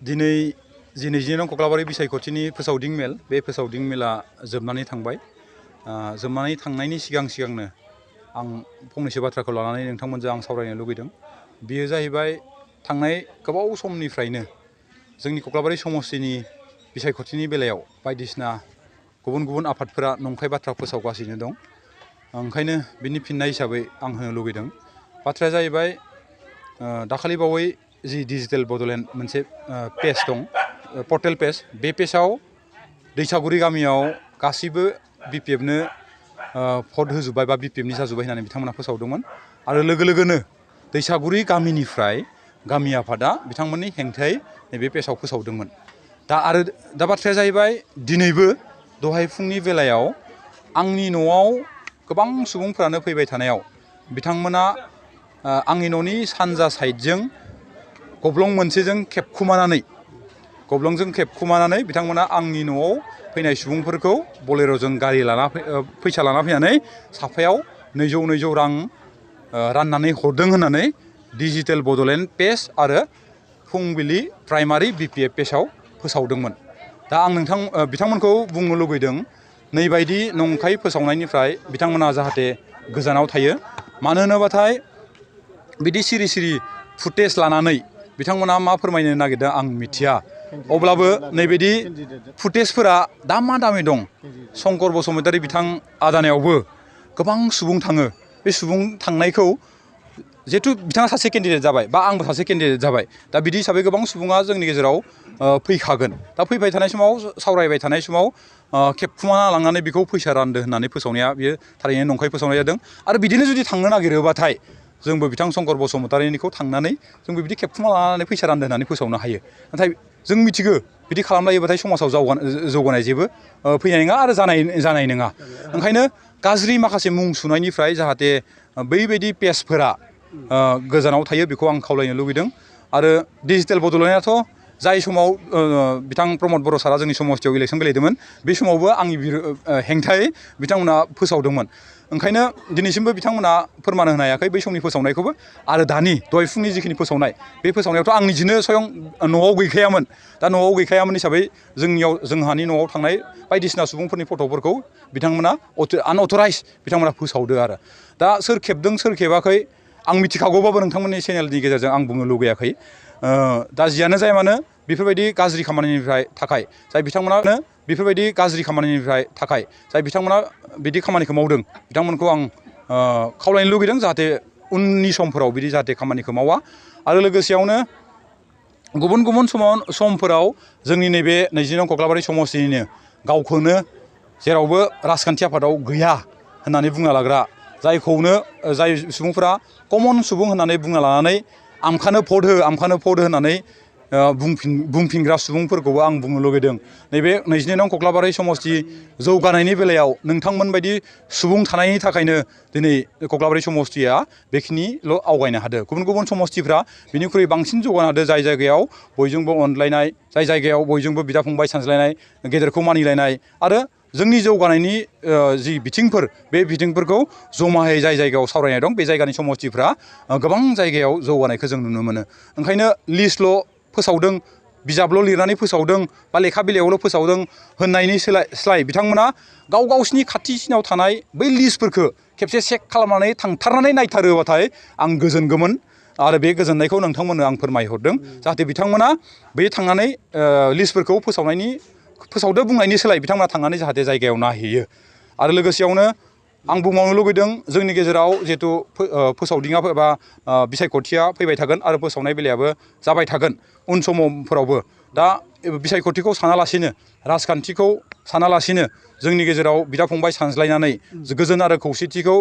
दिनै जि 22 नं कक्लाबारि बिसायख'थिनि फोसावदिं मेल बे फोसावदिं मेला जोबनानै थांबाय। जोबनानै थांनायनि सिगांनो आं फंनैसो बाथ्राखौ लानानै नोंथांमोनजों आं सावरायनो लुबैदों। बेयो जाहैबाय थांनाय गोबाव समनिफ्रायनो जोंनि कक्लाबारि समस्तिनि बिसायख'थिनि बेलायाव बायदिसिना गुबुन आफादफोरा नंखाय बाथ्रा फोसावगासिनो दं। ओंखायनो बिनि फिननाय हिसाबै आं होनो लुबैदों। बाथ्राया जाहैबाय दाखालि बावै जि डिजिटेल बड'लेण्ड मोनसे पेज दं, पर्टेल पेज, बे पेजाव दैसागुरि गामियाव गासिबो बिपिएफनो भट होजोब्बाय बा बिपिएफनि जाजोब्बाय होननानै बिथांमोना फोसावदोंमोन। आरो लोगो दैसागुरि गामिनिफ्राय गामि आफादा बिथांमोननि हेंथायै नैबे पेजाव फोसावदोंमोन। दा बाथ्राया जाहैबाय दिनैबो दहाय फुंनि बेलायाव आंनि न'आव गोबां सुबुंफ्रानो फैबाय थानायाव बिथांमोना आंनि न'नि सानजा साइडजों गब्लं मोनसेजों खेबखुमानानै बिथांमोना आंनि न'आव फैनाय सुबुंफोरखौ बलेर'जों गारि लाना फैसा लाना फैनानै साफायाव 200 रां राननानै हरदों होननानै डिजिटेल बड'लेण्ड पेज आरो फुंबिलि प्राइमारि बिपिएफ पेजाव फोसावदोंमोन। दा आं बिथांमोनखौ बुंनो लुगैदों, नैबायदि नंखाय फोसावनायनिफ्राय बिथांमोना जाहाथे गोजानाव थायो। मानो होनोबाथाय बिदि सिरि फुटेज लानानै बिथांमोना मा फोरमायनो नागिरदों आं मिथिया। अब्लाबो नैबायदि फुटेजफोरा दामि दं। शंकर बसुमतारी बिथां आदानायावबो गोबां सुबुं थाङो। बे सुबुं थांनायखौ जिहेथु बिथाङा सासे केन्डिडेट जाबाय बा आंबो सासे केन्डिडेट जाबाय, दा बिदि हिसाबै गोबां सुबुङा जोंनि गेजेराव फैखागोन। दा फैबाय थानाय समाव सावरायबाय थानाय समाव खेबखुमाना लांनानै बेखौ फैसा रानदो होननानै फोसावनाया बियो थारैनो नंखाय फोसावनाय जादों। आरो बिदिनो जुदि थांनो नागिरोबाथाय जोंबो बिथां शंकर बसुमतारीनिखौ थांनानै जोंबो बिदि खेबखुमा लानानै फैसा रानदो होननानै फोसावनो हायो। नाथाय जों मिथिगौ बिदि खालामलायोबाथाय समाजाव जौगानाय जेबो फैनाय नङा आरो जानाय नङा। ओंखायनो गाज्रि माखासे मुं सुनायनिफ्राय जाहाथे बैबायदि पेजफोरा गोजानाव थायो बेखौ आं खावलायनो लुबैदों। आरो डिजिटेल बड'लेण्डआथ' जाय समाव बिथां प्रमद बर' सारा जोंनि समस्तियाव इलेक्सन गेलेदोंमोन, बे समावबो आंनि हेंथायै बिथांमोना फोसावदोंमोन। ओंखायनो दिनैसिमबो बिथांमोना फोरमान होनो हायाखै बै समनि फोसावनायखौबो। आरो दानि दहाय फुंनि जिखिनि फोसावनाय, बे फोसावनायावथ' आं निजेनो स्वयं न'आव गैखायामोन। दा न'आव गैखायामोन हिसाबै जोंहानि न'आव थांनाय बायदिसिना सुबुंफोरनि फट'फोरखौ बिथांमोना आनअथराइज बिथांमोना फोसावदो आरो। दा सोर खेबदों सोर खेबाखै आं मिथिखागौबाबो नोंथांमोननि चेनेलनि गेजेरजों आं बुंनो लुगैयाखै। दा जियानो जाया मानो बेफोरबायदि गाज्रि खामानिनिफ्राय थाखाय जाय बिथांमोना बिदि खामानिखौ मावदों, बिथांमोनखौ आं खावलायनो लुगैदों जाहाथे उननि समफोराव बिदि जाहाथे खामानिखौ मावा। आरो लोगोसेयावनो गुबुन समफोराव जोंनि नैबे 22 नं कक्लाबारि समस्तिनिनो गावखौनो जेरावबो राजखान्थि आफादाव गैया होननानै बुंना लाग्रा, जाय सुबुंफोरा कमन सुबुं होननानै बुंना लानानै आमखानो भट हो होननानै बुंफिनग्रा सुबुंफोरखौबो आं बुंनो लुगैदों। नैबे 22 नं कक्लाबारि समस्ति जौगानायनि बेलायाव नोंथांमोनबायदि सुबुं थानायनि थाखायनो दिनै कक्लाबारि समस्तिया बेखिनिल' आवगायनो हादों। गुबुन समस्तिफ्रा बिनिख्रुइ बांसिन जौगानो हादों। जाय जायगायाव बयजोंबो अनलायनाय, जाय जायगायाव बयजोंबो बिदा फंबाय सानज्लायनाय, गेदेरखौ मानिलायनाय आरो जोंनि जौगानायनि जि बिथिंफोर, बे बिथिंफोरखौ जमायै जाय जायगायाव सावरायनाय दं, बे जायगानि समस्तिफ्रा गोबां जायगायाव जौगानायखौ जों नुनो मोनो। ओंखायनो लिस्टल' फोसावदों, बिजाबल' लिरनानै फोसावदों बा लेखा बिलाइयावल' फोसावदों होननायनि सोलाय बिथांमोना गावसिनि खाथिसिनाव थानाय बै लिस्टफोरखौ खेबसे चेक खालामनानै थांथारनानै नायथारोबाथाय आं गोजोनगौमोन। आरो बे गोजोननायखौ नोंथांमोननो आं फोरमायहरदों, जाहाथे बिथांमोना बे थांनानै लिस्टफोरखौ फोसावदो बुंनायनि सोलाय बिथांमोना थांनानै जाहाथे जायगायाव नायहैयो। आरो लोगोसेयावनो आं बुंबावनो लुगैदों, जोंनि गेजेराव जिहेथु फोसावदिङा एबा बिसायख'थिया फैबाय थागोन आरो फोसावनाय बेलायाबो जाबाय थागोन उन समफोरावबो। दा बिसायख'थिखौ सानालासिनो, राजखान्थिखौ सानालासिनो जोंनि गेजेराव बिदा फंबाय सानज्लायनानै गोजोन आरो खौसेथिखौ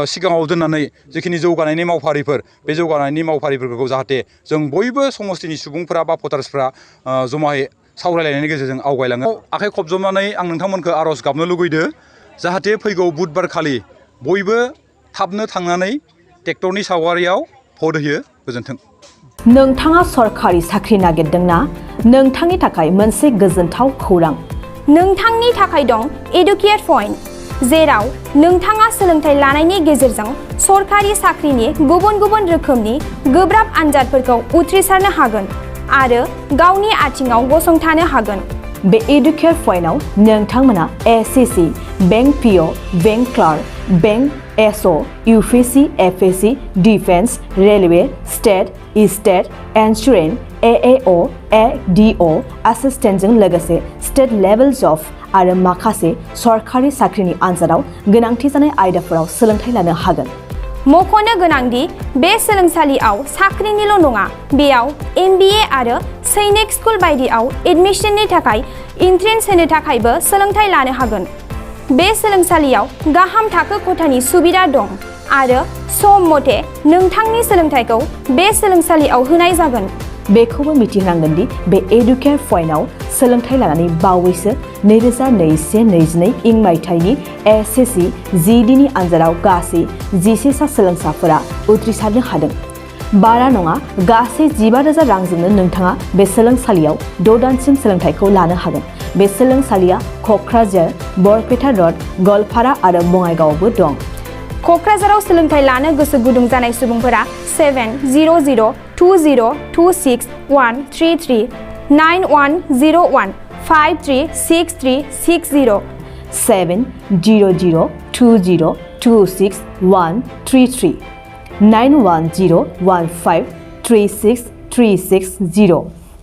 सिगाङाव दोननानै जिखिनि जौगानायनि मावफारिफोर, बे जौगानायनि मावफारिफोरखौ जाहाथे जों बयबो समस्तिनि सुबुंफोरा बा भटार्सफ्रा जमायै सावरायलायनायनि गेजेरजों आवगायलाङो। आखाइ खबजबनानै आं नोंथांमोनखौ आर'ज गाबनो लुगैदो, जाहाथे फैगौ बुधबार खालि बयबो थाबनो थांनानै ट्रेक्टरनि सावगारियाव भट होयो। गोजोन्थों। नोंथाङा सरखारि साख्रि नागिरदोंना? नोंथांनि थाखाय मोनसे गोजोनथाव खौरां। नोंथांनि थाखाय दं एडुकेट पइन्ट, जेराव नोंथाङा सोलोंथाइ लानायनि गेजेरजों सरखारि साख्रिनि गुबुन रोखोमनि गोब्राब आनजादफोरखौ उथ्रिसारनो हागोन। आरो गावनि आथिङाव गसंथानो हागोन। बे एडुकेयर पइन्टआव नोंथांमोना SSC, bank PO, bank clerk, bank SO, UPSC, FSC, defence, railway, state, state, insurance, AAO, ADO, एसिस्टेन्टजों लोगोसे स्टेट लेभेल जब आरो माखासे सरकारि साख्रिनि आनजादाव गोनांथि जानाय आयदाफोराव सोलोंथाइ लानो हागोन। मख'नो गोनांदि बे सोलोंसालियाव साख्रिनिल' नङा, बेयाव MBA आरो सैनिक स्कुल बायदियाव एडमिशननि थाखाय एन्ट्रेन्स होनो थाखायबो सोलोंथाइ लानो हागोन। बे सोलोंसालियाव गाहाम थाखो खथानि सुबिदा दं आरो सम मथे नोंथांनि सोलोंथाइखौ बे सोलोंसालियाव होनाय जागोन। बेखौबो मिथिनांगोन दि बे एडुकेयर पइन्टआव सोलोंथाइ लानानै बावैसो 2021-22 इं मायथाइनि एसएससि GDनि आनजादाव गासै 11 सा सोलोंसाफोरा उथ्रिसारनो हादों। बारा नङा, गासै 15,000 रांजोंनो नोंथाङा बे सोलोंसालियाव 6 दानसिम सोलोंथाइखौ लानो हागोन। बे सोलोंसालिया क'क्राझार, बरपेटा रड, गवालपारा आरो बङाइगावआवबो दं। क'क्राझाराव सोलोंथाइ लानो गोसो गुदुं जानाय सुबुंफोरा 70020263133 9101536360 70020263133 9101536360